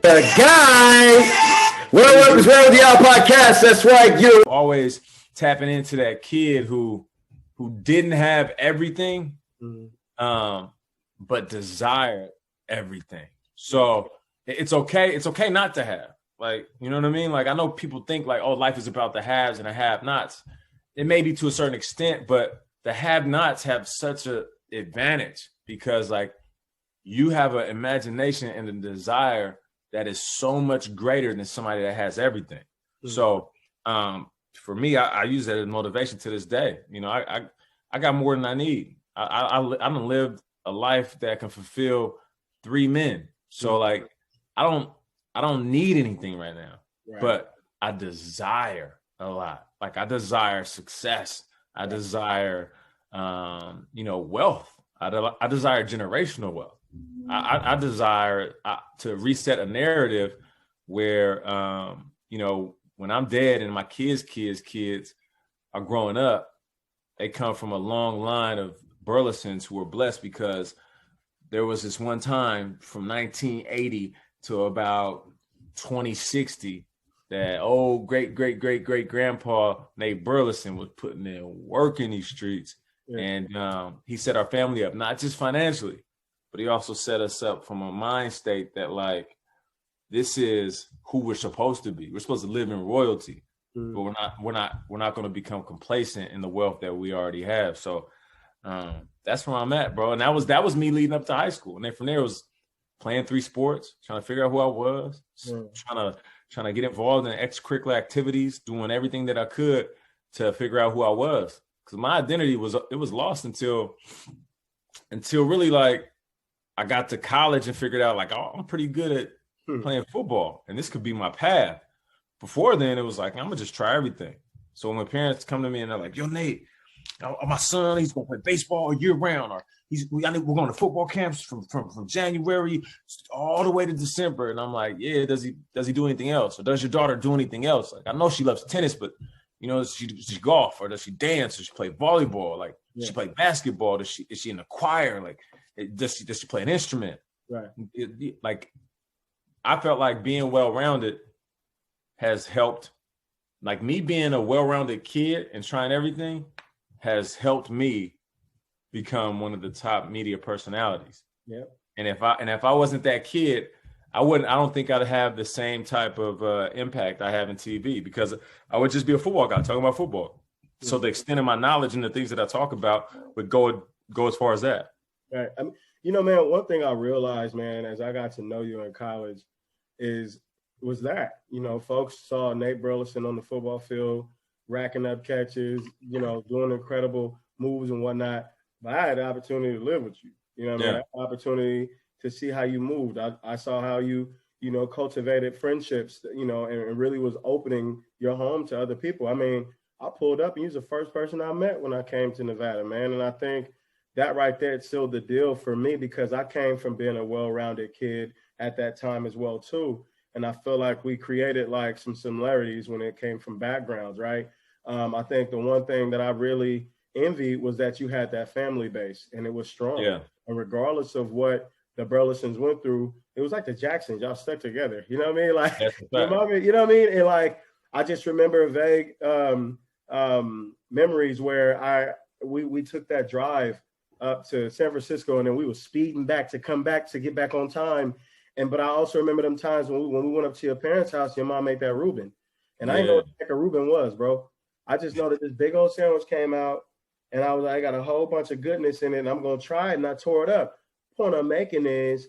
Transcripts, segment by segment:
The guy. What up is Great Y.O.W podcast. That's right. You always tapping into that kid who didn't have everything, but desired everything. So it's okay. It's okay not to have. Like, you know what I mean? Like, I know people think like, oh, life is about the haves and the have-nots. It may be to a certain extent, but the have-nots have such an advantage because like you have an imagination and a desire that is so much greater than somebody that has everything. Mm-hmm. So for me, I use that as motivation to this day. You know, I got more than I need. I done lived a life that can fulfill 3 men. So like, I don't need anything right now, but I desire a lot. Like I desire success. I desire, wealth. I desire generational wealth. I desire to reset a narrative where, when I'm dead and my kids are growing up, they come from a long line of Burlesons who were blessed because there was this one time from 1980 to about 2060 that old great grandpa Nate Burleson was putting in work in these streets. Yeah. And he set our family up, not just financially, but he also set us up from a mind state that like, this is who we're supposed to be. We're supposed to live in royalty, but we're not going to become complacent in the wealth that we already have. So that's where I'm at, bro. And that was me leading up to high school. And then from there it was playing 3 sports, trying to figure out who I was, trying to get involved in extracurricular activities, doing everything that I could to figure out who I was. Because my identity was lost until really like I got to college and figured out like, oh, I'm pretty good at playing football and this could be my path. Before then, it was like, I'm gonna just try everything. So when my parents come to me and they're like, yo, Nate, my son, he's gonna play baseball year round, or we're going to football camps from January all the way to December. And I'm like, yeah, does he do anything else? Or does your daughter do anything else? Like, I know she loves tennis, but does she golf, or does she dance, or she play volleyball? Like, does she play basketball? Is she in a choir? Like, does she play an instrument? Right. Like, I felt like being well-rounded has helped. Like me being a well-rounded kid and trying everything has helped me become one of the top media personalities. Yeah. And if I wasn't that kid, I don't think I'd have the same type of impact I have in TV, because I would just be a football guy talking about football. Yeah. So the extent of my knowledge and the things that I talk about would go as far as that. Right. I mean, man, one thing I realized, man, as I got to know you in college was that, folks saw Nate Burleson on the football field, racking up catches, doing incredible moves and whatnot. But I had the opportunity to live with you. I mean? I had the opportunity to see how you moved. I saw how you, cultivated friendships, and really was opening your home to other people. I mean, I pulled up and you was the first person I met when I came to Nevada, man. And I think that right there sealed the deal for me, because I came from being a well-rounded kid at that time as well, too. And I feel like we created like some similarities when it came from backgrounds, right? I think the one thing that I really envied was that you had that family base and it was strong. Yeah. And regardless of what the Burlesons went through, it was like the Jacksons, y'all stuck together. You know what I mean? Like, you know what I mean? And like, I just remember vague memories where we took that drive up to San Francisco, and then we were speeding back to come back to get back on time. But I also remember them times when we went up to your parents' house, your mom made that Reuben. And I didn't know what the heck a Reuben was, bro. I just know that this big old sandwich came out, and I was like, I got a whole bunch of goodness in it, and I'm going to try it, and I tore it up. Point I'm making is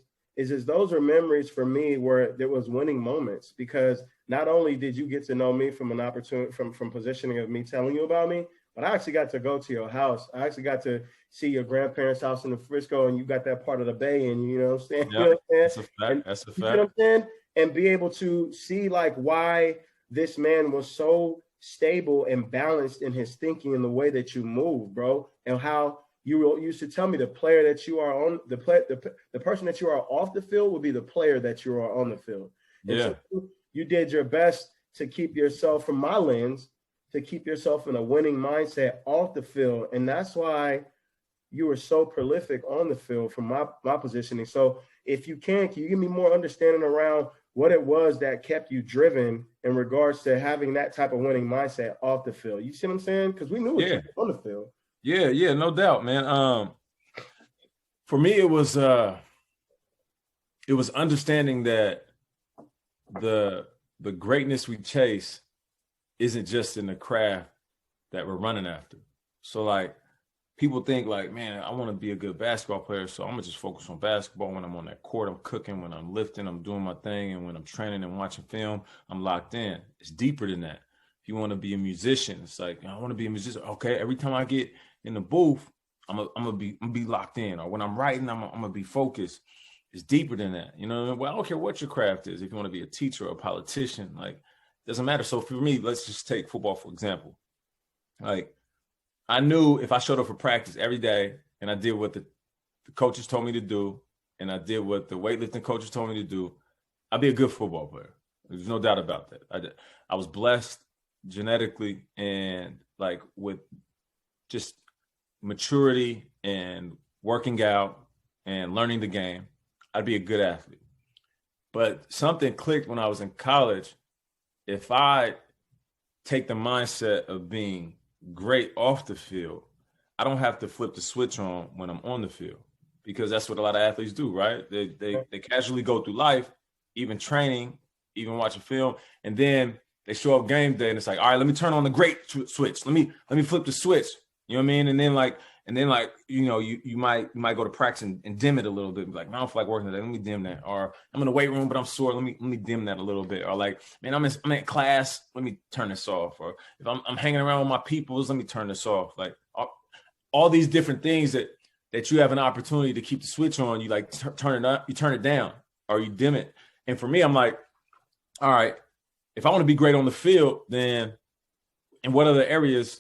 those are memories for me where there was winning moments, because not only did you get to know me from an opportunity, from positioning of me telling you about me, but I actually got to go to your house. I actually got to see your grandparents' house in the Frisco, and you got that part of the Bay, and you know what I'm saying? Yep. You know what I'm saying? That's a fact. You know what I'm saying? And be able to see like why this man was so stable and balanced in his thinking and the way that you move, bro, and how you used to tell me the player that you are on, the person that you are off the field would be the player that you are on the field. And so you did your best to keep yourself, from my lens, to keep yourself in a winning mindset off the field. And that's why you were so prolific on the field from my positioning. So if you can you give me more understanding around what it was that kept you driven in regards to having that type of winning mindset off the field? You see what I'm saying? Because we knew what you were on the field. Yeah, no doubt, man. For me, it was understanding that the greatness we chase isn't just in the craft that we're running after. So like people think like, man, I want to be a good basketball player, so I'm gonna just focus on basketball. When I'm on that court, I'm cooking. When I'm lifting, I'm doing my thing. And when I'm training and watching film, I'm locked in. It's deeper than that. If you want to be a musician, it's like, I want to be a musician. Okay, every time I get in the booth, I'm gonna be locked in. Or when I'm writing, I'm gonna be focused. It's deeper than that. You know, well, I don't care what your craft is. If you want to be a teacher or a politician, like, it doesn't matter. So for me, let's just take football, for example. Like, I knew if I showed up for practice every day and I did what the coaches told me to do, and I did what the weightlifting coaches told me to do, I'd be a good football player. There's no doubt about that. I was blessed genetically and like with just maturity and working out and learning the game. I'd be a good athlete. But something clicked when I was in college. If I take the mindset of being great off the field, I don't have to flip the switch on when I'm on the field, because that's what a lot of athletes do, right? They casually go through life, even training, even watching film, and then they show up game day and it's like, all right, let me turn on the great switch. Let me flip the switch. You know what I mean? And then you know, you might go to practice and dim it a little bit. Like, I don't feel like working today. Let me dim that. Or I'm in the weight room, but I'm sore. Let me dim that a little bit. Or like, man, I'm in class. Let me turn this off. Or if I'm hanging around with my peoples, let me turn this off. Like all these different things that you have an opportunity to keep the switch on. You like turn it up, you turn it down, or you dim it. And for me, I'm like, all right, if I want to be great on the field, then in what other areas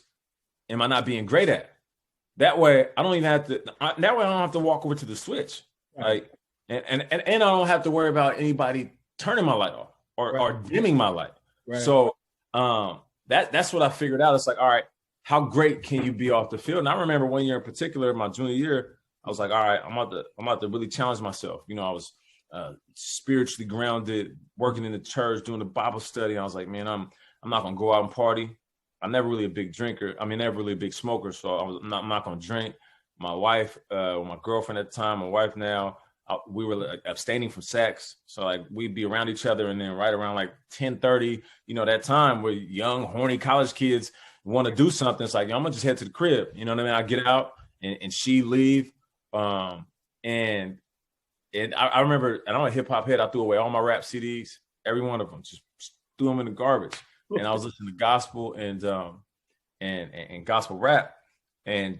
am I not being great at? That way, I don't even have to. That way, I don't have to walk over to the switch, right? And I don't have to worry about anybody turning my light off or dimming my light. Right. So that's what I figured out. It's like, all right, how great can you be off the field? And I remember one year in particular, my junior year, I was like, all right, I'm about to really challenge myself. You know, I was spiritually grounded, working in the church, doing the Bible study. I was like, man, I'm not gonna go out and party. I'm never really a big drinker. I mean, never really a big smoker. So I'm not going to drink. My wife, my girlfriend at the time, my wife now, we were like abstaining from sex. So like we'd be around each other, and then right around like 10:30, you know, that time where young, horny college kids want to do something. It's like, I'm going to just head to the crib. You know what I mean? I get out and she leave. And I remember, and I'm a hip hop head. I threw away all my rap CDs, every one of them, just threw them in the garbage. And I was listening to gospel and gospel rap. And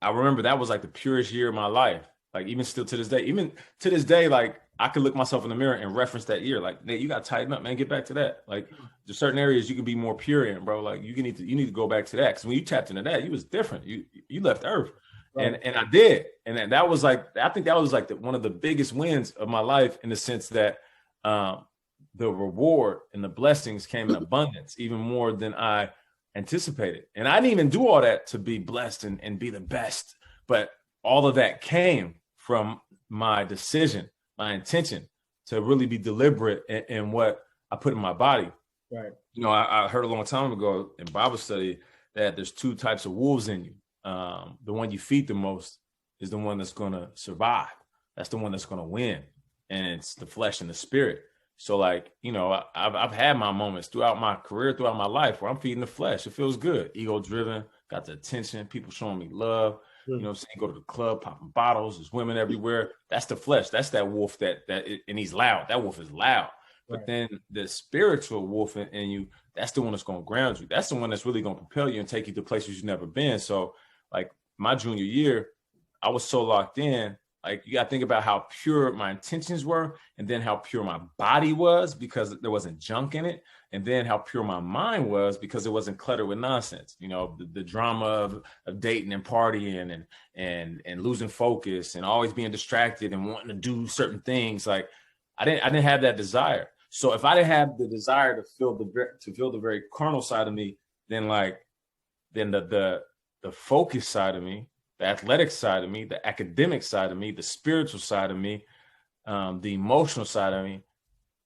I remember that was like the purest year of my life. Like even still to this day, like I could look myself in the mirror and reference that year. Like, Nate, you got to tighten up, man. Get back to that. Like there's certain areas you can be more pure in, bro. Like you need to go back to that. Cause when you tapped into that, you was different. You left Earth. Right. And I did. And that was like, I think that was like one of the biggest wins of my life, in the sense that the reward and the blessings came in abundance, even more than I anticipated. And I didn't even do all that to be blessed and be the best. But all of that came from my decision, my intention to really be deliberate in what I put in my body. Right. You know, I heard a long time ago in Bible study that there's two types of wolves in you. The one you feed the most is the one that's going to survive. That's the one that's going to win. And it's the flesh and the spirit. So like, you know, I've had my moments throughout my career, throughout my life, where I'm feeding the flesh. It feels good. Ego driven, got the attention, people showing me love. You know what I'm saying? Go to the club, popping bottles. There's women everywhere. That's the flesh. That's that wolf and he's loud. That wolf is loud. But then the spiritual wolf in you, that's the one that's going to ground you. That's the one that's really going to propel you and take you to places you've never been. So like my junior year, I was so locked in. Like you got to think about how pure my intentions were, and then how pure my body was because there wasn't junk in it, and then how pure my mind was because it wasn't cluttered with nonsense. You know, the drama of dating and partying and losing focus and always being distracted and wanting to do certain things. Like I didn't have that desire. So if I didn't have the desire to feel the very carnal side of me, then the focus side of me, the athletic side of me, the academic side of me, the spiritual side of me, the emotional side of me.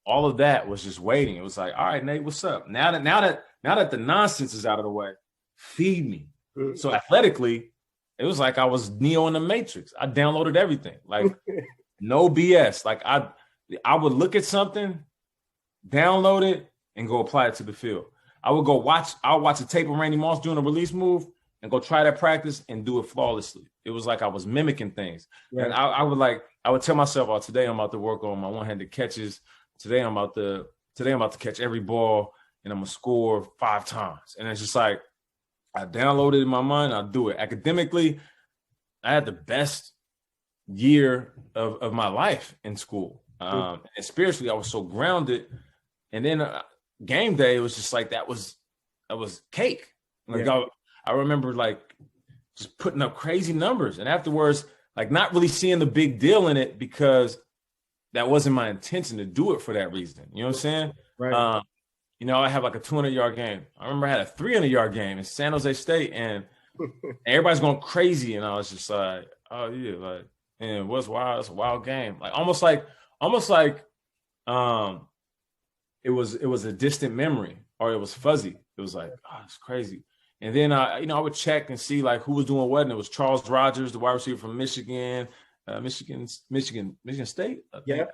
All of that was just waiting. It was like, all right, Nate, what's up? Now that the nonsense is out of the way, feed me. So athletically, it was like I was Neo in the Matrix. I downloaded everything, like no BS. Like I would look at something, download it, and go apply it to the field. I would watch a tape of Randy Moss doing a release move and go try that practice and do it flawlessly. It was like I was mimicking things. Right. And I would tell myself, oh, today I'm about to work on my one-handed catches. Today I'm about to catch every ball and I'm gonna score 5 times. And it's just like I downloaded it in my mind, I'll do it. Academically, I had the best year of my life in school. And spiritually, I was so grounded. And then game day, it was just like that was cake. Like I remember like just putting up crazy numbers, and afterwards, like not really seeing the big deal in it because that wasn't my intention to do it for that reason. You know what I'm saying? Right. You know, I have like a 200-yard game. I remember I had a 300-yard game in San Jose State, and everybody's going crazy, and I was just like, oh yeah, like, and what's wild? It's a wild game. Like almost like it was a distant memory, or it was fuzzy. It was like, oh, it's crazy. And then I would check and see like who was doing what, and it was Charles Rogers, the wide receiver from Michigan, Michigan State. Yeah.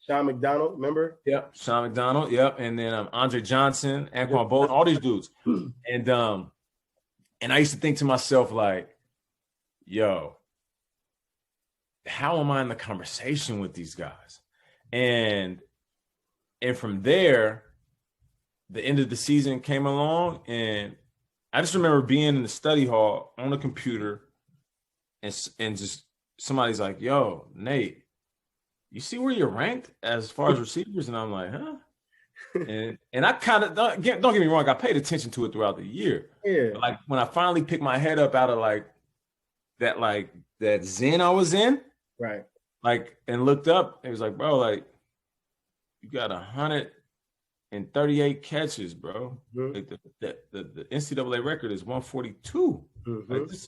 Sean McDonald, remember? Yep, Sean McDonald. Yep, and then Andre Johnson, Anquan Bolden, all these dudes. And I used to think to myself like, yo, how am I in the conversation with these guys? And from there, the end of the season came along, and I just remember being in the study hall on the computer, and just somebody's like, yo, Nate, you see where you're ranked as far as receivers? And I'm like, huh? And I kind of, don't get me wrong, I paid attention to it throughout the year. Yeah. But like when I finally picked my head up out of that zen I was in, right? Like, and looked up, it was like, bro, like you got 138 catches, bro. Mm-hmm. Like the NCAA record is 142. Mm-hmm. Like this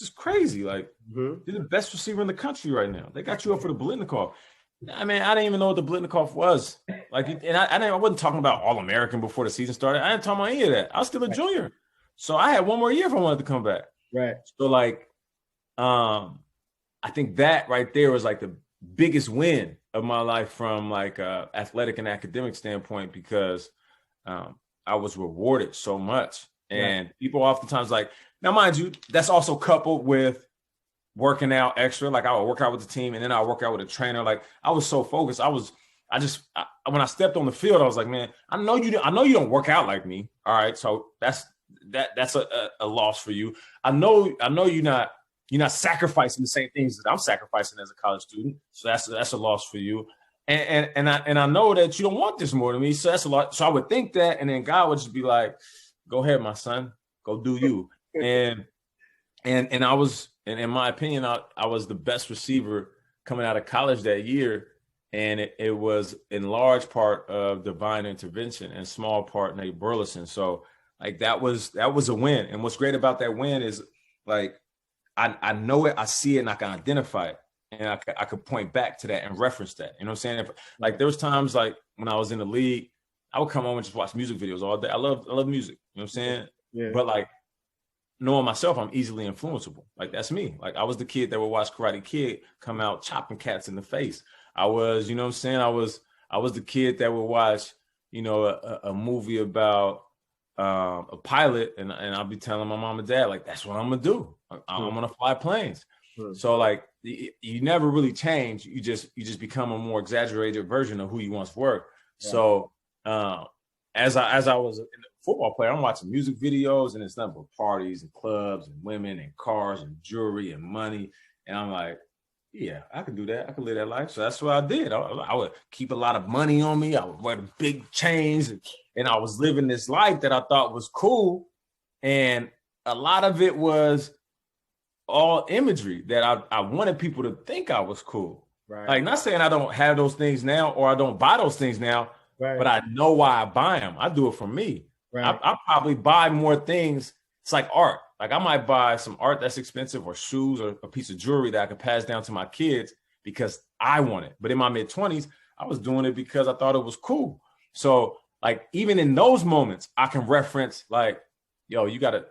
is crazy. Like you're the best receiver in the country right now. They got you up for the Blitnikoff. I mean, I didn't even know what the Blitnikoff was. Like, and I wasn't talking about All-American before the season started. I didn't talk about any of that. I was still a junior, so I had one more year if I wanted to come back. Right. So like, I think that right there was like the biggest win of my life from like athletic and academic standpoint, because I was rewarded so much. And people oftentimes like, now mind you, that's also coupled with working out extra. Like I would work out with the team, and then I would work out with a trainer. Like I was so focused. When I stepped on the field, I was like, man, I know you don't work out like me. All right. So that's a loss for you. I know you're not sacrificing the same things that I'm sacrificing as a college student. So that's a loss for you. And I know that you don't want this more than me. So that's a lot. So I would think that, and then God would just be like, go ahead, my son, go do you. And I was, and in my opinion, I was the best receiver coming out of college that year. And it was in large part of divine intervention and small part Nate Burleson. So like that was a win. And what's great about that win is like, I know it, I see it, and I can identify it. And I could point back to that and reference that. You know what I'm saying? Like there was times like when I was in the league, I would come home and just watch music videos all day. I love music. You know what I'm saying? Yeah. But like knowing myself, I'm easily influenceable. Like that's me. Like I was the kid that would watch Karate Kid come out chopping cats in the face. I was, you know what I'm saying? I was the kid that would watch, you know, a movie about a pilot, and I'll be telling my mom and dad, like, that's what I'm gonna do. I'm gonna fly planes. So like you never really change. You just become a more exaggerated version of who you once were. Yeah. So as I was a football player, I'm watching music videos, and it's nothing but parties and clubs and women and cars and jewelry and money. And I'm like, yeah, I could do that. I could live that life. So that's what I did. I would keep a lot of money on me. I would wear the big chains, and I was living this life that I thought was cool. And a lot of it was all imagery that I wanted people to think I was cool. Right. Like, not saying I don't have those things now or I don't buy those things now, but I know why I buy them. I do it for me. Right. I probably buy more things. It's like art. Like I might buy some art that's expensive or shoes or a piece of jewelry that I could pass down to my kids because I want it. But in my mid-20s, I was doing it because I thought it was cool. So like even in those moments, I can reference like, yo, you gotta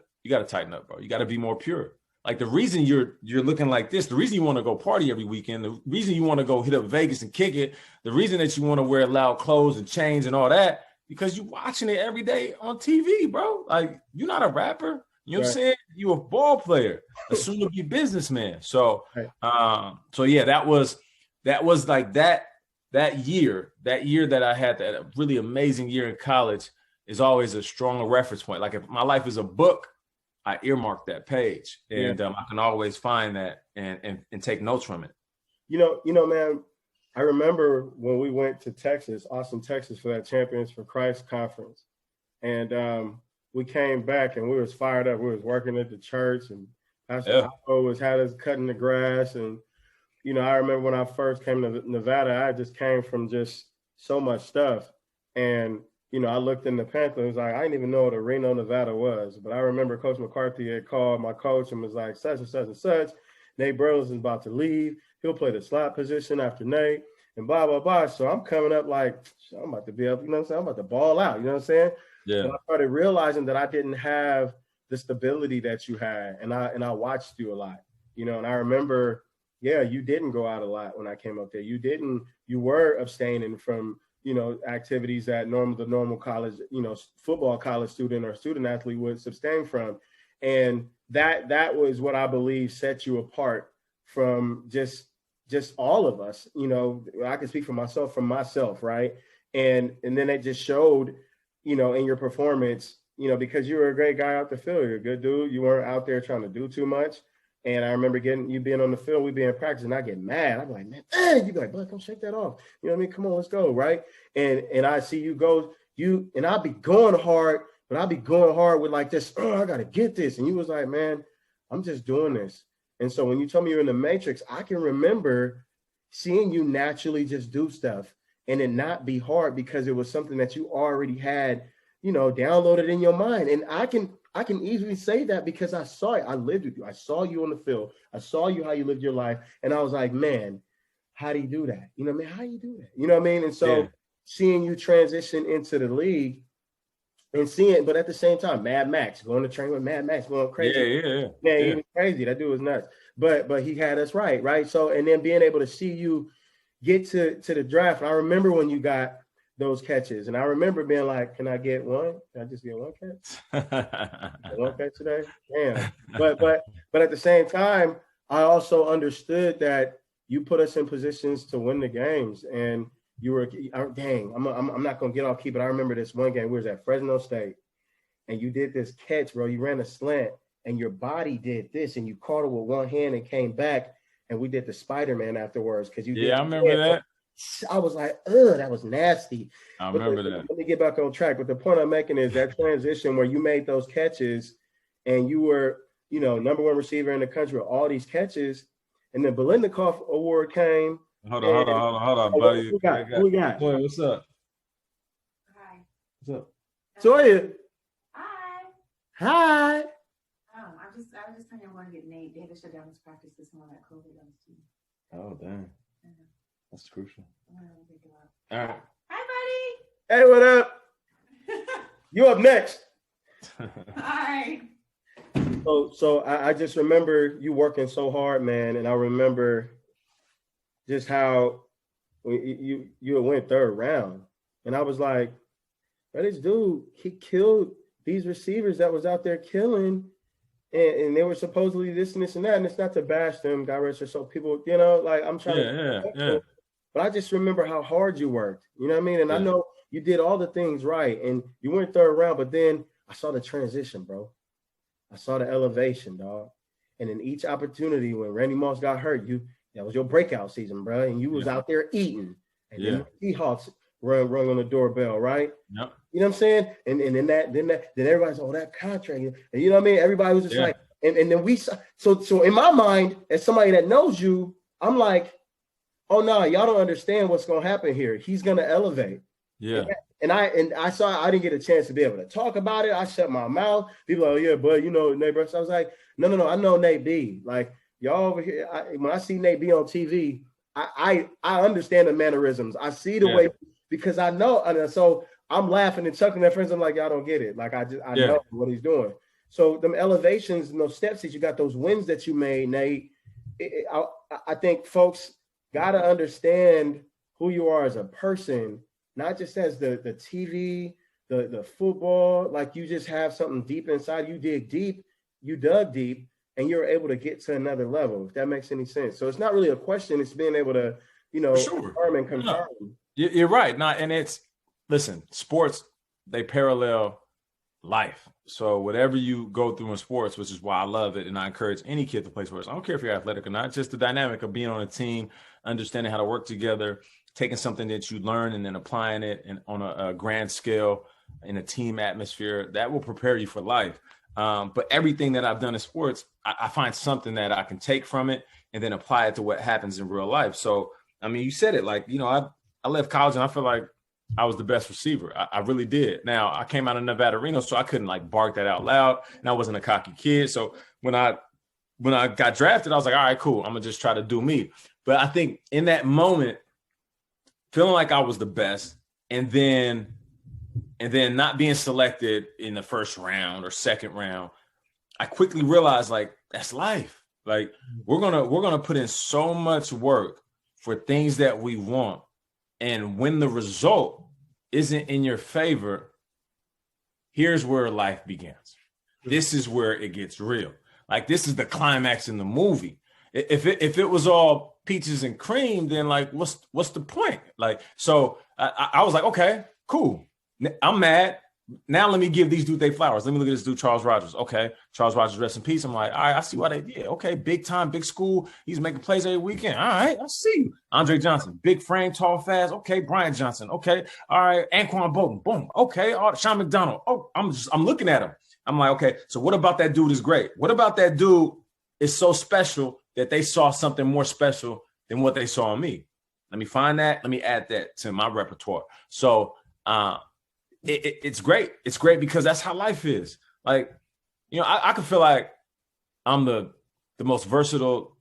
tighten up, bro. You gotta be more pure. Like the reason you're looking like this, the reason you want to go party every weekend, the reason you want to go hit up Vegas and kick it, the reason that you want to wear loud clothes and chains and all that, because you're watching it every day on TV, bro. Like you're not a rapper. You know what I'm saying? You a ball player, a soon to be businessman. So, so yeah, that was like that year that I had, that really amazing year in college, is always a strong reference point. Like if my life is a book, I earmark that page, and I can always find that and take notes from it. You know, man, I remember when we went to Texas, Austin, Texas, for that Champions for Christ conference, and we came back and we was fired up. We was working at the church, and Pastor was had us cutting the grass, and you know, I remember when I first came to Nevada, I just came from just so much stuff, and you know, I looked in the Panther, it was like, I didn't even know what a Reno, Nevada was. But I remember Coach McCarthy had called my coach and was like, such and such and such, Nate Burleson is about to leave. He'll play the slot position after Nate and blah, blah, blah. So I'm coming up like, I'm about to be up, you know what I'm saying? I'm about to ball out, you know what I'm saying? Yeah. And I started realizing that I didn't have the stability that you had. And I watched you a lot, you know, and I remember, you didn't go out a lot when I came up there. You were abstaining from, you know, activities that the normal college, you know, football college student or student athlete would abstain from. And that was what I believe set you apart from just all of us. You know, I can speak for myself, right? And then it just showed, you know, in your performance, you know, because you were a great guy out the field. You're a good dude. You weren't out there trying to do too much. And I remember you being on the field, we be in practice, and I get mad. I'm like, man, you be like, bud, come shake that off. You know what I mean? Come on, let's go, right? And I see you go, and I'll be going hard, but I'll be going hard with like this, I got to get this. And you was like, man, I'm just doing this. And so when you told me you're in the Matrix, I can remember seeing you naturally just do stuff and it not be hard because it was something that you already had, you know, downloaded in your mind. And I can easily say that because I saw it. I lived with you. I saw you on the field. I saw you, how you lived your life. And I was like, man, how do you do that? You know what I mean? How do you do that? You know what I mean? And so seeing you transition into the league and seeing, but at the same time, Mad Max, going to train with Mad Max, going crazy. Man, he was crazy. That dude was nuts. But he had us right? So, and then being able to see you get to the draft. I remember when you got those catches. And I remember being like, can I get one? Can I just get one catch? One catch today? Damn. But at the same time, I also understood that you put us in positions to win the games. And you were, I'm not going to get off key, but I remember this one game. We was at Fresno State. And you did this catch, bro. You ran a slant. And your body did this. And you caught it with one hand and came back. And we did the Spider-Man afterwards. Because you I remember that. I was like, that was nasty. I remember that. Let me get back on track. But the point I'm making is that transition where you made those catches and you were, you know, number one receiver in the country with all these catches. And the Belendikoff Award came. Hold on, buddy. Who we got? Boy, what's up? Hi. What's up? Toya. Hi. I was just telling you I want to get Nate. They had to shut down his practice this morning at COVID. Oh, damn. That's crucial. All right. Hi, buddy. Hey, what up? You up next. Hi. So I just remember you working so hard, man. And I remember just how you went third round. And I was like, this dude, he killed these receivers that was out there killing. And they were supposedly this and this and that. And it's not to bash them, God rest their soul. People, you know, like I'm trying to. But I just remember how hard you worked. You know what I mean? And I know you did all the things right. And you went third round. But then I saw the transition, bro. I saw the elevation, dog. And in each opportunity when Randy Moss got hurt, that was your breakout season, bro. And you was out there eating. And then the Seahawks rung on the doorbell, right? Yep. You know what I'm saying? And then everybody's, that contract. And you know what I mean? Everybody was just like, and then we saw. So in my mind, as somebody that knows you, I'm like, oh no, y'all don't understand what's gonna happen here. He's gonna elevate. Yeah. And I saw I didn't get a chance to be able to talk about it. I shut my mouth. People are like, yeah, but you know, Nate Burks. I was like, no, I know Nate B. Like y'all over here, when I see Nate B on TV, I understand the mannerisms. I see the way, because I know, and so I'm laughing and chuckling at friends. I'm like, y'all don't get it. Like I know what he's doing. So them elevations and those steps that you got, those wins that you made, Nate. I think folks got to understand who you are as a person, not just as the TV, the football. Like you just have something deep inside. You dig deep, you dug deep, and you're able to get to another level. If that makes any sense. So it's not really a question. It's being able to, confirm and confirm. No, you're right. Listen, sports, they parallel life. So whatever you go through in sports, which is why I love it, and I encourage any kid to play sports. I don't care if you're athletic or not, just the dynamic of being on a team, understanding how to work together, taking something that you learn and then applying it on a grand scale in a team atmosphere, that will prepare you for life. But everything that I've done in sports, I find something that I can take from it and then apply it to what happens in real life. So, I mean, you said it, like, I left college and I feel like I was the best receiver. I really did. Now, I came out of Nevada Reno, so I couldn't like bark that out loud, and I wasn't a cocky kid. So when I got drafted, I was like, all right, cool. I'm gonna just try to do me. But I think in that moment, feeling like I was the best, and then not being selected in the first round or second round, I quickly realized like that's life. Like we're gonna put in so much work for things that we want. And when the result isn't in your favor, here's where life begins. This is where it gets real. Like this is the climax in the movie. If it was all peaches and cream, then like what's the point? Like so I was like, okay, cool. I'm mad. Now let me give these dudes their flowers. Let me look at this dude, Charles Rogers. Okay, Charles Rogers, rest in peace. I'm like, all right, I see why they did. Okay, big time, big school. He's making plays every weekend. All right, I see you. Andre Johnson, big frame, tall, fast. Okay, Brian Johnson. Okay, all right, Anquan Bolton. Boom. Okay, Sean McDonald. Oh, I'm looking at him. I'm like, okay, so what about that dude is great? What about that dude is so special that they saw something more special than what they saw in me? Let me find that. Let me add that to my repertoire. So, it's great. It's great because that's how life is. Like, I can feel like I'm the most versatile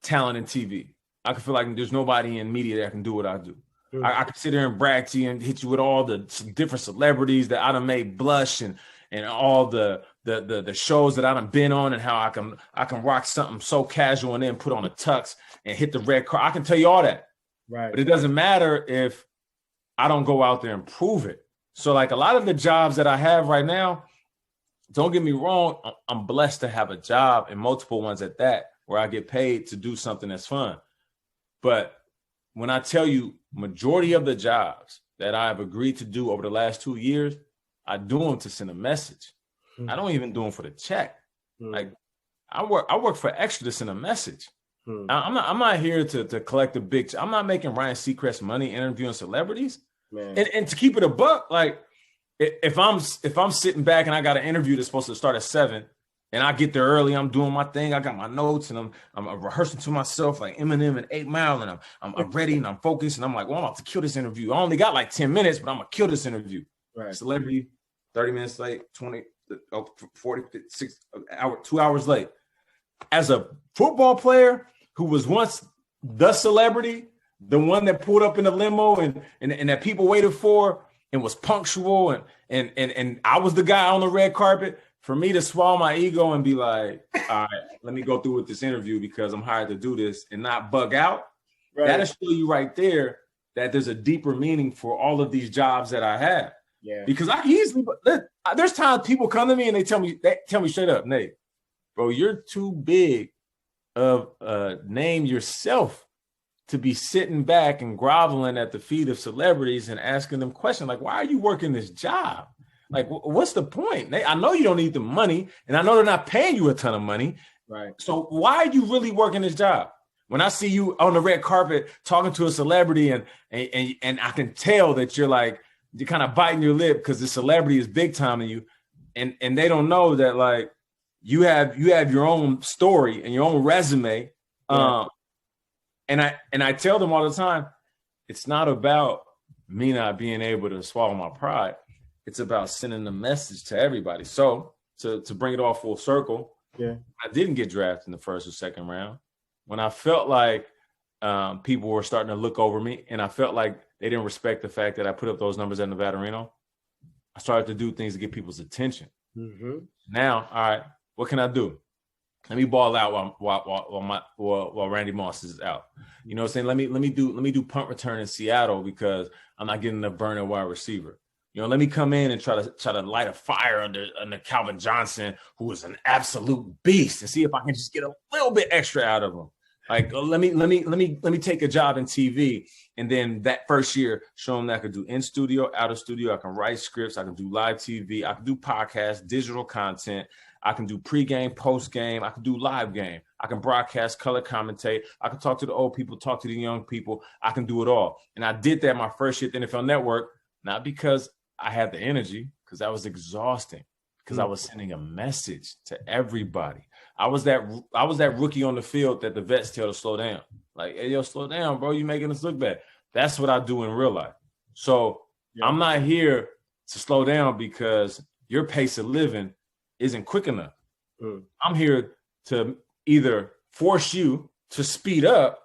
talent in TV. I can feel like there's nobody in media that can do what I do. Mm-hmm. I can sit here and brag to you and hit you with all the different celebrities that I done made blush and all the shows that I done been on and how I can rock something so casual and then put on a tux and hit the red car. I can tell you all that. Right. But it doesn't matter if I don't go out there and prove it. So like a lot of the jobs that I have right now, don't get me wrong, I'm blessed to have a job and multiple ones at that, where I get paid to do something that's fun. But when I tell you majority of the jobs that I've agreed to do over the last 2 years, I do them to send a message. Mm-hmm. I don't even do them for the check. Mm-hmm. Like I work for extra to send a message. Mm-hmm. I'm not here to collect a big. I'm not making Ryan Seacrest money interviewing celebrities. And to keep it a buck, like if I'm sitting back and I got an interview that's supposed to start at 7 and I get there early, I'm doing my thing, I got my notes and I'm rehearsing to myself like Eminem and 8 Mile and I'm ready and I'm focused and I'm like, well, I'm about to kill this interview. I only got like 10 minutes, but I'm gonna kill this interview. Right. Celebrity, 30 minutes late, 40, 6 hour, 2 hours late. As a football player who was once the celebrity, the one that pulled up in the limo and that people waited for and was punctual and I was the guy on the red carpet, for me to swallow my ego and be like, all right, let me go through with this interview because I'm hired to do this and not bug out. Right. That'll show you right there that there's a deeper meaning for all of these jobs that I have. Yeah. Because I easily, there's times people come to me and they tell me straight up, Nate, bro, you're too big of a name yourself to be sitting back and groveling at the feet of celebrities and asking them questions like, why are you working this job? Like, what's the point? I know you don't need the money, and I know they're not paying you a ton of money. Right. So why are you really working this job? When I see you on the red carpet talking to a celebrity and I can tell that you're kind of biting your lip because the celebrity is big time in you, and they don't know that like you have your own story and your own resume. Yeah. And I tell them all the time, it's not about me not being able to swallow my pride. It's about sending a message to everybody. So to bring it all full circle, Yeah. I didn't get drafted in the first or second round. When I felt like people were starting to look over me, and I felt like they didn't respect the fact that I put up those numbers at Nevada Reno, I started to do things to get people's attention. Mm-hmm. Now, all right, what can I do? Let me ball out while Randy Moss is out. You know what I'm saying? Let me do punt return in Seattle because I'm not getting enough burn at wide receiver. You know, let me come in and try to light a fire under Calvin Johnson, who is an absolute beast, and see if I can just get a little bit extra out of him. Like, let me take a job in TV, and then that first year show them that I could do in studio, out of studio. I can write scripts, I can do live TV, I can do podcasts, digital content. I can do pregame, postgame. I can do live game. I can broadcast, color commentate. I can talk to the old people, talk to the young people. I can do it all. And I did that my first year at the NFL Network, not because I had the energy, because that was exhausting, because I was sending a message to everybody. I was that rookie on the field that the vets tell to slow down. Like, hey, yo, slow down, bro. You making us look bad. That's what I do in real life. So I'm not here to slow down because your pace of living isn't quick enough. I'm here to either force you to speed up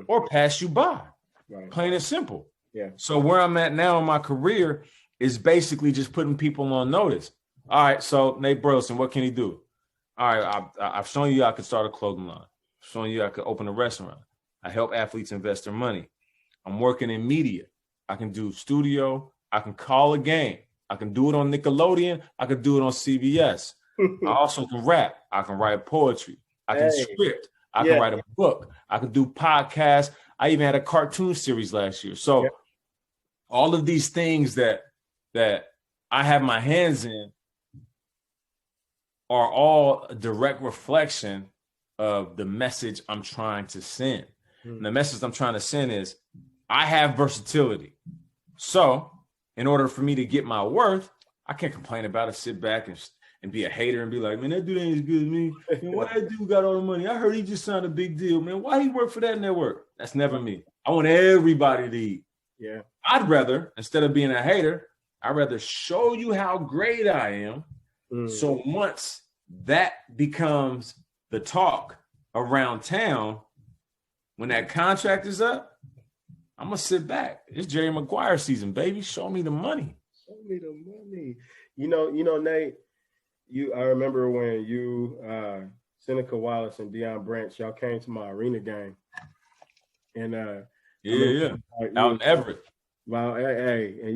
or pass you by. Right. Plain and simple. Yeah. So where I'm at now in my career is basically just putting people on notice. All right, so Nate Burleson, what can he do? All right, I've shown you I could start a clothing line. I've shown you I could open a restaurant. I help athletes invest their money. I'm working in media. I can do studio. I can call a game. I can do it on Nickelodeon. I can do it on CBS. I also can rap. I can write poetry. I can script. I can write a book. I can do podcasts. I even had a cartoon series last year. So all of these things that I have my hands in are all a direct reflection of the message I'm trying to send. And the message I'm trying to send is I have versatility. So in order for me to get my worth, I can't complain about it, sit back and be a hater and be like, man, that dude ain't as good as me. Man, why that dude got all the money? I heard he just signed a big deal, man. Why he work for that network? That's never me. I want everybody to eat. Yeah. I'd rather, instead of being a hater, I'd rather show you how great I am. So once that becomes the talk around town, when that contract is up, I'm going to sit back. It's Jerry Maguire season, baby. Show me the money. Show me the money. You know, Nate, I remember when you, Seneca Wallace and Deion Branch, y'all came to my arena game. And out in Everett. Wow, hey, and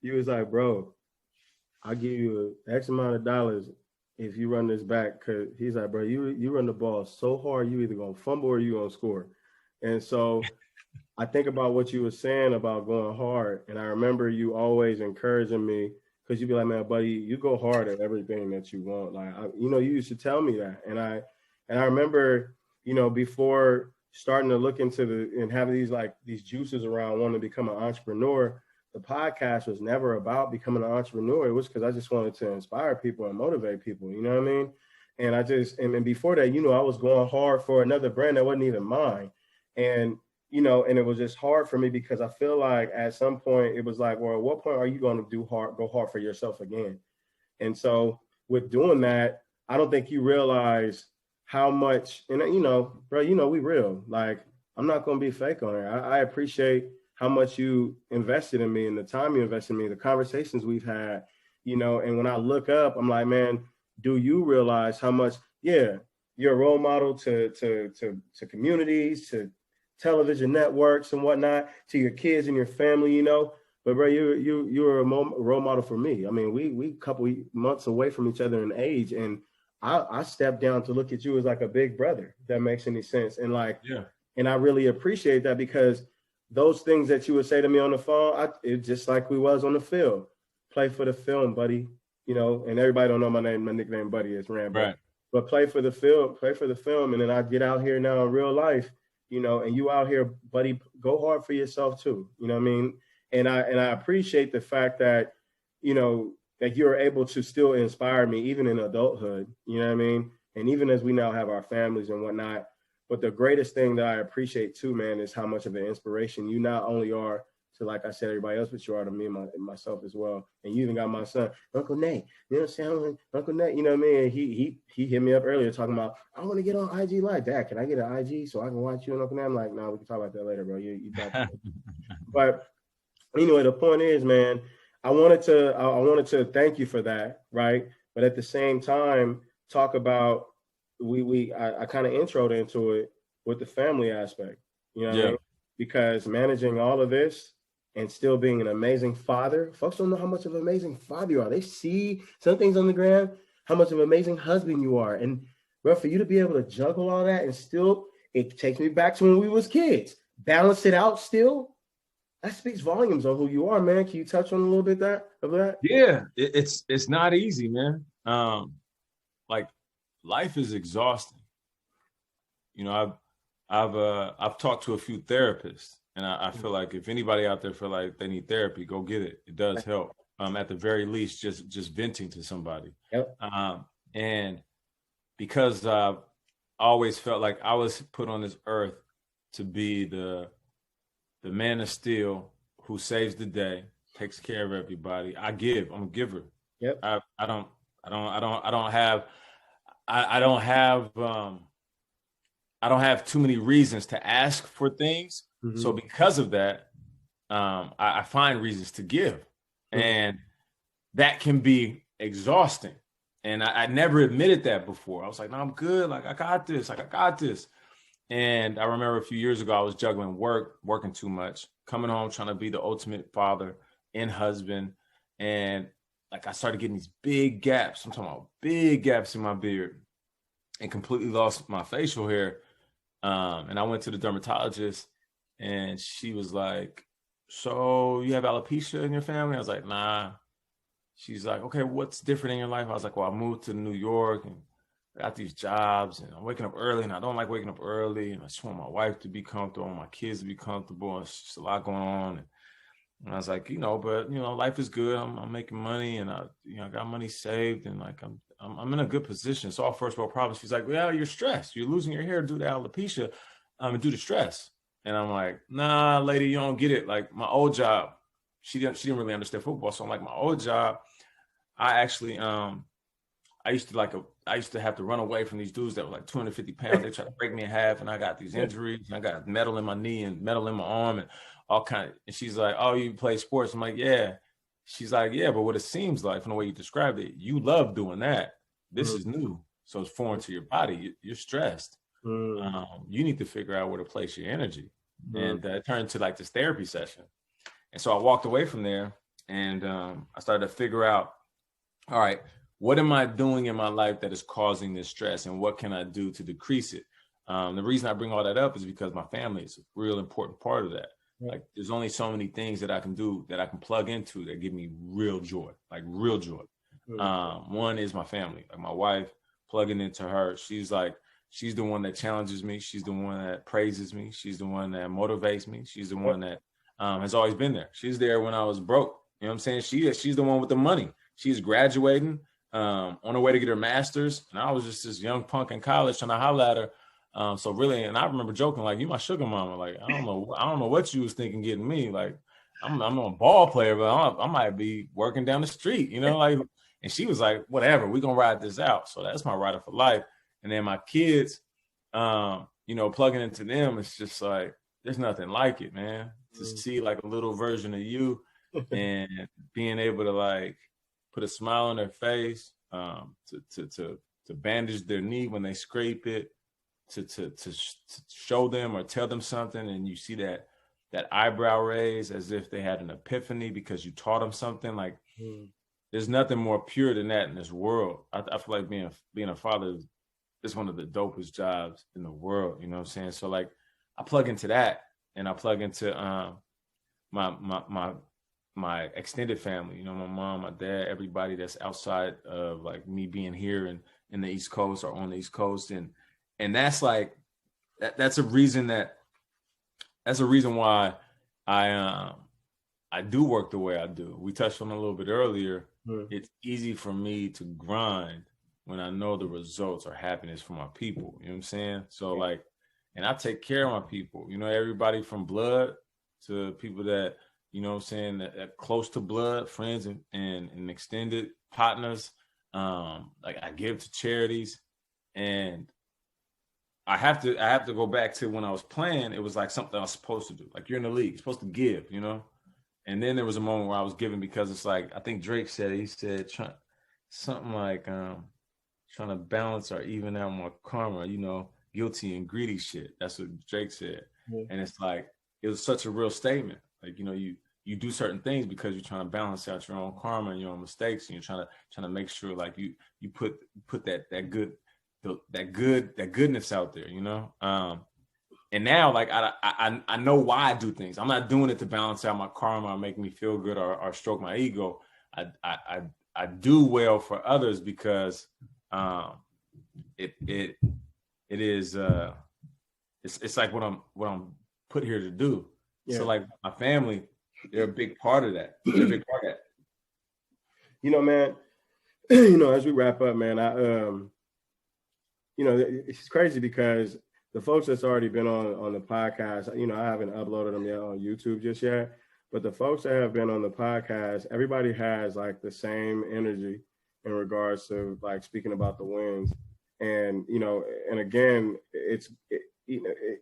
you was like, bro, I'll give you X amount of dollars if you run this back. Cause he's like, bro, you run the ball so hard, you either gonna fumble or you gonna score. And so I think about what you were saying about going hard. And I remember you always encouraging me, because you'd be like, man, buddy, you go hard at everything that you want. Like, you used to tell me that. And I remember, before starting to look into and have these juices around wanting to become an entrepreneur, the podcast was never about becoming an entrepreneur. It was because I just wanted to inspire people and motivate people. You know what I mean? And and before that, I was going hard for another brand that wasn't even mine. And, and it was just hard for me because I feel like at some point it was like, well, at what point are you going to go hard for yourself again? And so with doing that, I don't think you realize how much, and bro, we real. Like, I'm not going to be fake on it. I appreciate how much you invested in me and the time you invested in me, the conversations we've had, and when I look up, I'm like, man, do you realize how much, you're a role model to communities, to television networks and whatnot, to your kids and your family, but bro, you're a role model for me. I mean, we a couple months away from each other in age, and I stepped down to look at you as like a big brother, if that makes any sense. And and I really appreciate that, because those things that you would say to me on the phone, it's just like we was on the field. Play for the film, buddy. And everybody don't know my name. My nickname, Buddy, is Rambo. Right. But play for the film. And then I get out here now in real life, and you out here, buddy, go hard for yourself too. You know what I mean? And I appreciate the fact that, that you're able to still inspire me, even in adulthood. You know what I mean? And even as we now have our families and whatnot. But the greatest thing that I appreciate too, man, is how much of an inspiration you not only are like I said, everybody else, but you are to me and myself as well. And you even got my son, Uncle Nate. You know what I'm saying? Uncle Nate, you know what I mean? And he hit me up earlier talking about, I want to get on IG Live. Dad, can I get an IG so I can watch you and Uncle Nate? I'm like, no, we can talk about that later, bro. You got that. But anyway, the point is, man, I wanted to thank you for that, right? But at the same time, talk about I kind of introed into it with the family aspect, you know what I mean? Because managing all of this and still being an amazing father, folks don't know how much of an amazing father you are. They see some things on the ground, how much of an amazing husband you are. And bro, for you to be able to juggle all that and still, it takes me back to when we was kids, balance it out still. That speaks volumes on who you are, man. Can you touch on a little bit of that? Yeah, it's not easy, man. Like life is exhausting. You know, I've talked to a few therapists, and I feel like if anybody out there feel like they need therapy, go get it. It does help. At the very least, just venting to somebody. Yep. And because I've always felt like I was put on this earth to be the man of steel who saves the day, takes care of everybody. I'm a giver. Yep. I don't have too many reasons to ask for things. Mm-hmm. So because of that, I find reasons to give. Mm-hmm. And that can be exhausting. And I never admitted that before. I was like, no, I'm good. Like, I got this. And I remember a few years ago, I was juggling working too much, coming home, trying to be the ultimate father and husband. And like, I started getting these big gaps. I'm talking about big gaps in my beard, and completely lost my facial hair. And I went to the dermatologist, and she was like, so you have alopecia in your family? I was like, nah. She's like, okay, what's different in your life? I was like, well, I moved to New York and got these jobs, and I'm waking up early, and I don't like waking up early, and I just want my wife to be comfortable, my kids to be comfortable, and it's just a lot going on. And I was like, but life is good. I'm making money, and I got money saved, and like I'm in a good position. It's all first world problems. She's like, well, you're stressed. You're losing your hair due to alopecia, and due to stress. And I'm like, nah, lady, you don't get it. Like my old job, she didn't really understand football. So I'm like, my old job, I actually I used to have to run away from these dudes that were like 250 pounds. They tried to break me in half, and I got these injuries, and I got metal in my knee and metal in my arm and all kind of. And she's like, "Oh, you play sports?" I'm like, "Yeah." She's like, "Yeah, but what it seems like from the way you described it, you love doing that. This is new, so it's foreign to your body. You're stressed. You need to figure out where to place your energy." And it turned into like this therapy session. And so I walked away from there, and I started to figure out, all right, what am I doing in my life that is causing this stress, and what can I do to decrease it? The reason I bring all that up is because my family is a real important part of that. Right. Like, there's only so many things that I can do, that I can plug into, that give me real joy, like real joy. One is my family, like my wife, plugging into her. She's the one that challenges me. She's the one that praises me. She's the one that motivates me. She's the one that has always been there. She's there when I was broke. You know what I'm saying? She's the one with the money. She's graduating, on her way to get her master's, and I was just this young punk in college trying to holler at her. So really, and I remember joking, like, you my sugar mama. Like, I don't know what you was thinking getting me. Like, I'm a ball player, but I might be working down the street, like. And she was like, whatever, we gonna ride this out. So that's my rider for life. And then my kids, plugging into them, it's just like, there's nothing like it, man. To see like a little version of you and being able to like put a smile on their face, to bandage their knee when they scrape it, to show them or tell them something, and you see that eyebrow raise as if they had an epiphany because you taught them something. Like, there's nothing more pure than that in this world. I feel like being a father is one of the dopest jobs in the world. You know what I'm saying? So like, I plug into that, and I plug into my extended family, my mom, my dad, everybody that's outside of like me being here and in the East Coast or on the East Coast. And that's like, that's a reason why I do work the way I do. We touched on it a little bit earlier. It's easy for me to grind when I know the results are happiness for my people. You know what I'm saying? So like, and I take care of my people, everybody from blood to people that you know what I'm saying, that close to blood, friends and extended partners. Like I give to charities, and I have to go back to when I was playing. It was like something I was supposed to do. Like you're in the league, you're supposed to give, you know. And then there was a moment where I was giving because it's like I think Drake said something like trying to balance or even out my karma, you know, guilty and greedy shit. That's what Drake said. Yeah. And it's like it was such a real statement. Like, you know, you do certain things because you're trying to balance out your own karma and your own mistakes, and you're trying to make sure like you put that goodness out there, you know. And now like I know why I do things. I'm not doing it to balance out my karma or make me feel good or stroke my ego. I do well for others because it is it's like what I'm put here to do. Yeah. So like my family, they're a big part of that. They're a big part of that. You know, man, you know, as we wrap up, man, you know, it's crazy because the folks that's already been on the podcast, you know, I haven't uploaded them yet on YouTube just yet, but the folks that have been on the podcast, everybody has like the same energy in regards to like speaking about the wins. And, you know, and again,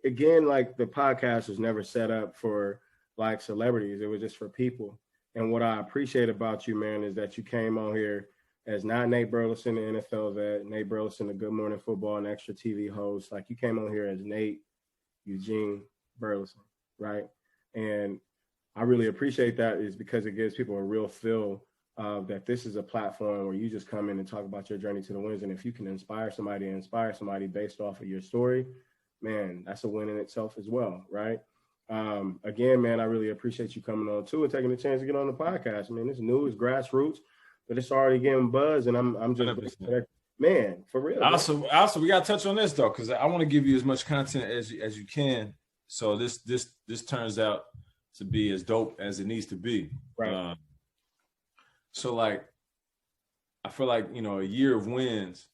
again, like the podcast was never set up for like celebrities. It was just for people. And what I appreciate about you, man, is that you came on here as not Nate Burleson, the NFL vet, Nate Burleson, the Good Morning Football and Extra TV host. Like you came on here as Nate Eugene Burleson, right? And I really appreciate that is because it gives people a real feel that this is a platform where you just come in and talk about your journey to the wins. And if you can inspire somebody based off of your story, man, that's a win in itself as well, right? Again, man, I really appreciate you coming on too and taking the chance to get on the podcast. I mean, it's new, it's grassroots, but it's already getting buzz, and I'm just man, for real. Also, we gotta touch on this though, because I want to give you as much content as you can, so this turns out to be as dope as it needs to be. Right. So like, I feel like, you know, a year of wins,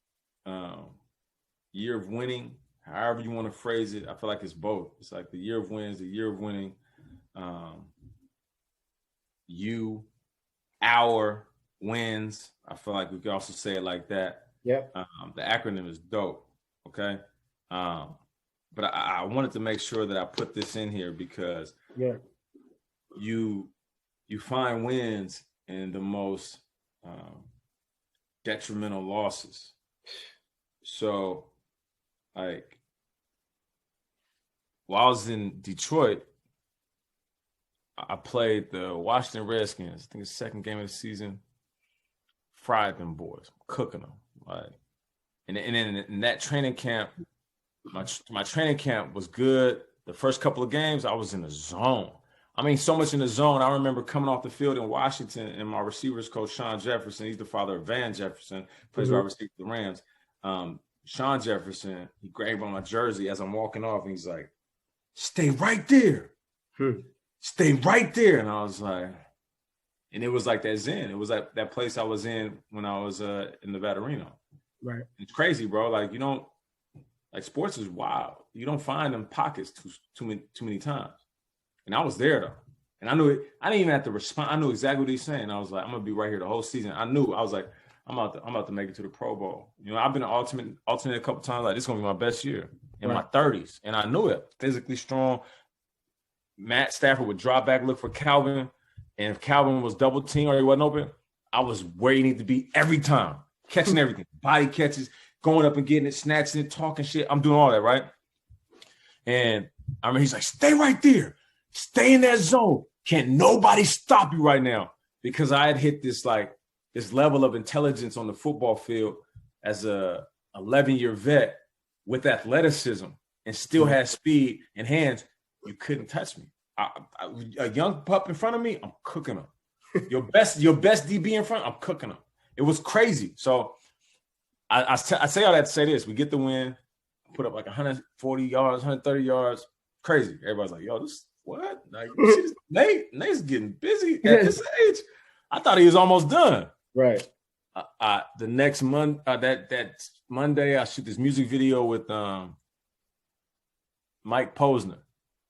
year of winning, however you want to phrase it, I feel like it's both. It's like the year of wins, the year of winning, our wins. I feel like we could also say it like that. Yep. The acronym is dope. Okay. But I wanted to make sure that I put this in here because you find wins in the most detrimental losses. So like while I was in Detroit, I played the Washington Redskins. I think it's the second game of the season. Fried them boys, cooking them. Like, and in that training camp, my training camp was good. The first couple of games, I was in the zone. I mean, so much in the zone. I remember coming off the field in Washington, and my receivers coach, Sean Jefferson, he's the father of Van Jefferson, plays wide receiver for the Rams. Sean Jefferson, he grabbed on my jersey as I'm walking off, and he's like, "Stay right there. Stay right there." And I was like, and it was like that zen. It was like that place I was in when I was in Nevada Reno. Right. It's crazy, bro. Like, you don't, like, sports is wild. You don't find them pockets too many times. And I was there though. And I knew it. I didn't even have to respond. I knew exactly what he's saying. I was like, I'm gonna be right here the whole season. I was like, I'm about to make it to the Pro Bowl. You know, I've been an alternate a couple times. Like, this is gonna be my best year in my 30s. And I knew it. Physically strong. Matt Stafford would drop back, look for Calvin. And if Calvin was double teamed or he wasn't open, I was where he needed to be every time. Catching everything. Body catches, going up and getting it, snatching it, talking shit. I'm doing all that, right? And I mean, he's like, stay right there. Stay in that zone. Can't nobody stop you right now. Because I had hit this level of intelligence on the football field as a 11-year vet with athleticism and still had speed and hands. You couldn't touch me. A young pup in front of me, I'm cooking him. Your best DB in front, I'm cooking him. It was crazy. So I say all that to say this. We get the win, put up like 140 yards, 130 yards. Crazy. Everybody's like, yo, this what? Like, Nate's getting busy at this age. I thought he was almost done. Right. The next month, that Monday, I shoot this music video with Mike Posner.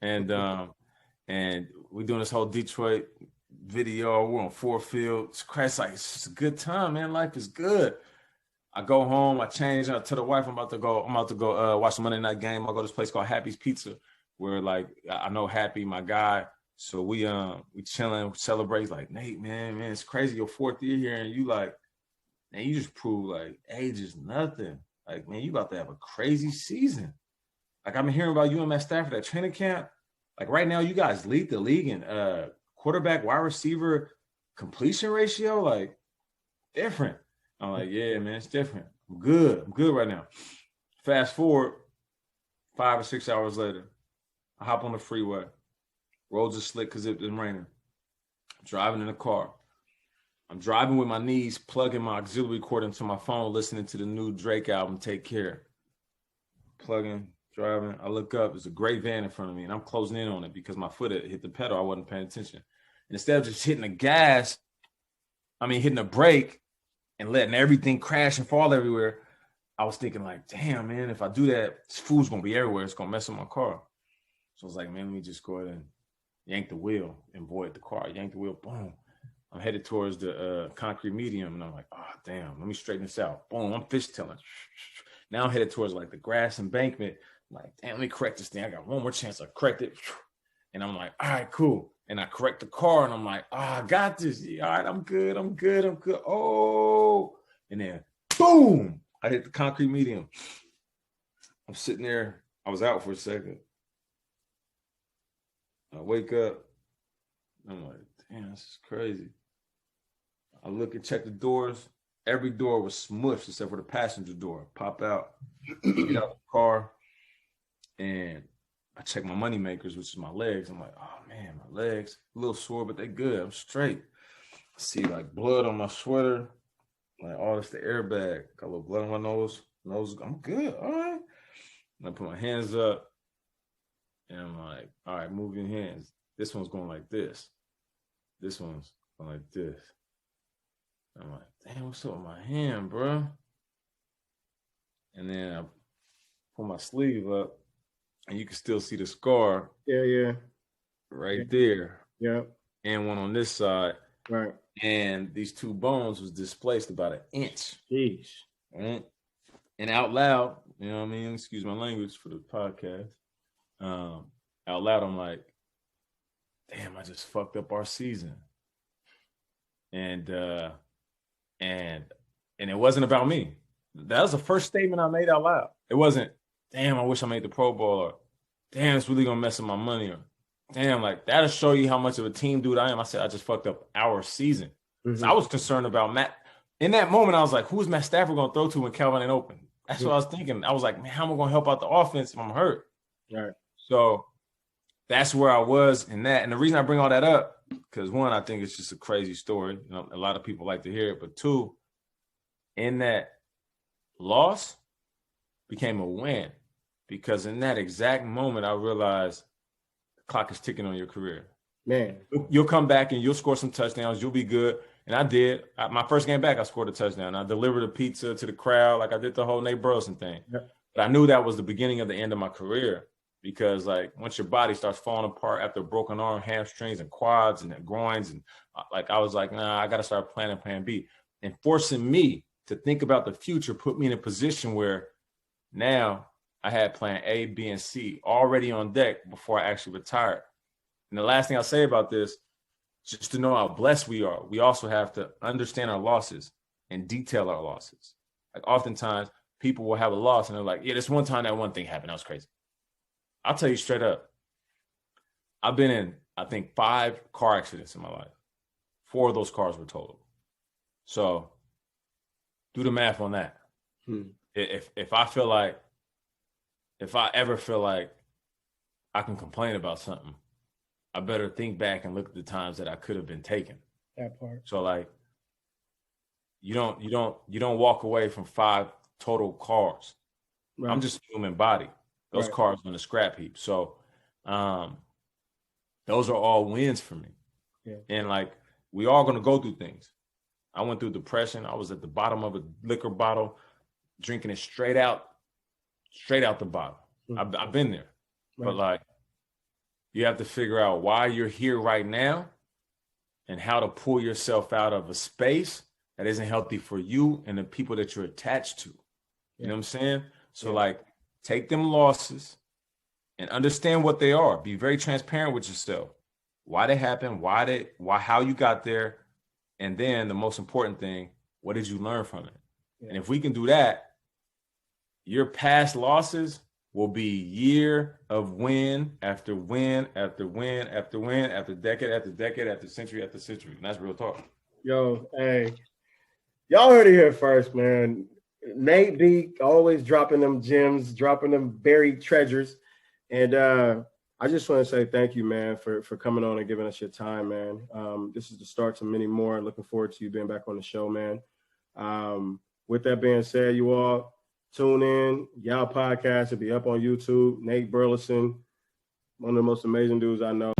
And and we're doing this whole Detroit video. We're on Ford Field. It's crazy. Like, it's just a good time, man. Life is good. I go home, I change, I tell the wife I'm about to go watch the Monday night game. I'll go to this place called Happy's Pizza, where like I know Happy, my guy. So we chilling, we celebrate. Like, Nate, man, it's crazy. Your 4th year here, and you like, man, you just prove like age is nothing. Like, man, you about to have a crazy season. Like, I've been hearing about you and Matt Stafford at training camp. Like right now, you guys lead the league in quarterback, wide receiver completion ratio. Like, different. I'm like, yeah, man, it's different. I'm good right now. Fast forward 5 or 6 hours later, I hop on the freeway. Roads are slick because it's been raining. I'm driving in the car. I'm driving with my knees, plugging my auxiliary cord into my phone, listening to the new Drake album, Take Care. Plugging, driving. I look up. There's a gray van in front of me, and I'm closing in on it because my foot had hit the pedal. I wasn't paying attention. And instead of just hitting the brake, and letting everything crash and fall everywhere, I was thinking like, damn, man, if I do that, this food's going to be everywhere. It's going to mess up my car. So I was like, man, let me just go ahead and yank the wheel and void the car. Yank the wheel, boom. I'm headed towards the concrete medium, and I'm like, oh, damn, let me straighten this out. Boom, I'm fishtailing. Now I'm headed towards like the grass embankment. I'm like, damn, let me correct this thing. I got one more chance to correct it. And I'm like, all right, cool. And I correct the car, and I'm like, I got this. Yeah, all right, I'm good. Oh, and then boom, I hit the concrete medium. I'm sitting there. I was out for a second. I wake up. I'm like, damn, this is crazy. I look and check the doors. Every door was smushed except for the passenger door. Pop out, get out the car, and I check my money makers, which is my legs. I'm like, oh man, my legs a little sore, but they good. I'm straight. I see like blood on my sweater, like all this the airbag. Got a little blood on my nose. I'm good. All right. And I put my hands up, and I'm like, all right, move your hands. This one's going like this. This one's going like this. I'm like, damn, what's up with my hand, bro? And then I pull my sleeve up, and you can still see the scar. Yeah. Right there. Yeah. And one on this side. Right. And these 2 bones was displaced about 1 inch. Jeez. Right? And out loud, you know what I mean? Excuse my language for the podcast. Out loud, I'm like, damn, I just fucked up our season. And it wasn't about me. That was the first statement I made out loud. It wasn't, damn, I wish I made the Pro Bowl, or damn, it's really gonna mess up my money, or damn, like that'll show you how much of a team dude I am. I said I just fucked up our season. Mm-hmm. So I was concerned about Matt. In that moment, I was like, who's Matt Stafford gonna throw to when Calvin ain't open? That's what I was thinking. I was like, man, how am I gonna help out the offense if I'm hurt? Right. So that's where I was in that. And the reason I bring all that up, because 1, I think it's just a crazy story. You know, a lot of people like to hear it, but 2, in that loss became a win, because in that exact moment, I realized the clock is ticking on your career. Man, you'll come back and you'll score some touchdowns. You'll be good. And I did. My first game back, I scored a touchdown. I delivered a pizza to the crowd. Like I did the whole Nate Burleson thing. Yep. But I knew that was the beginning of the end of my career, because like once your body starts falling apart after a broken arm, hamstrings and quads and groins, and like I was like, nah, I got to start planning plan B. And forcing me to think about the future put me in a position where now I had plan A, B, and C already on deck before I actually retired. And the last thing I'll say about this, just to know how blessed we are, we also have to understand our losses and detail our losses. Like oftentimes people will have a loss and they're like, yeah, this one time that one thing happened. That was crazy. I'll tell you straight up. I've been in, I think, 5 car accidents in my life. 4 of those cars were totaled. So do the math on that. If I feel like, if I ever feel like I can complain about something, I better think back and look at the times that I could have been taken. That part. So like, you don't walk away from 5 total cars. Right. I'm just a human body. Those cars on the scrap heap. So those are all wins for me. Yeah. And like, we all going to go through things. I went through depression. I was at the bottom of a liquor bottle, drinking it straight out the bottle. I've been there. Right. But like, You have to figure out why you're here right now and how to pull yourself out of a space that isn't healthy for you and the people that you're attached to. You know what I'm saying? So like, take them losses and understand what they are. Be very transparent with yourself. Why they happened, how you got there. And then the most important thing, what did you learn from it? Yeah. And if we can do that, your past losses will be year of win after win after win after win after decade after decade after century after century. And that's real talk. Yo, hey, y'all heard it here first, man. Nate B always dropping them gems, dropping them buried treasures. And I just want to say thank you, man, for coming on and giving us your time, man. This is the start to many more. Looking forward to you being back on the show, man. With that being said, you all tune in. Y'all podcast will be up on YouTube. Nate Burleson, one of the most amazing dudes I know.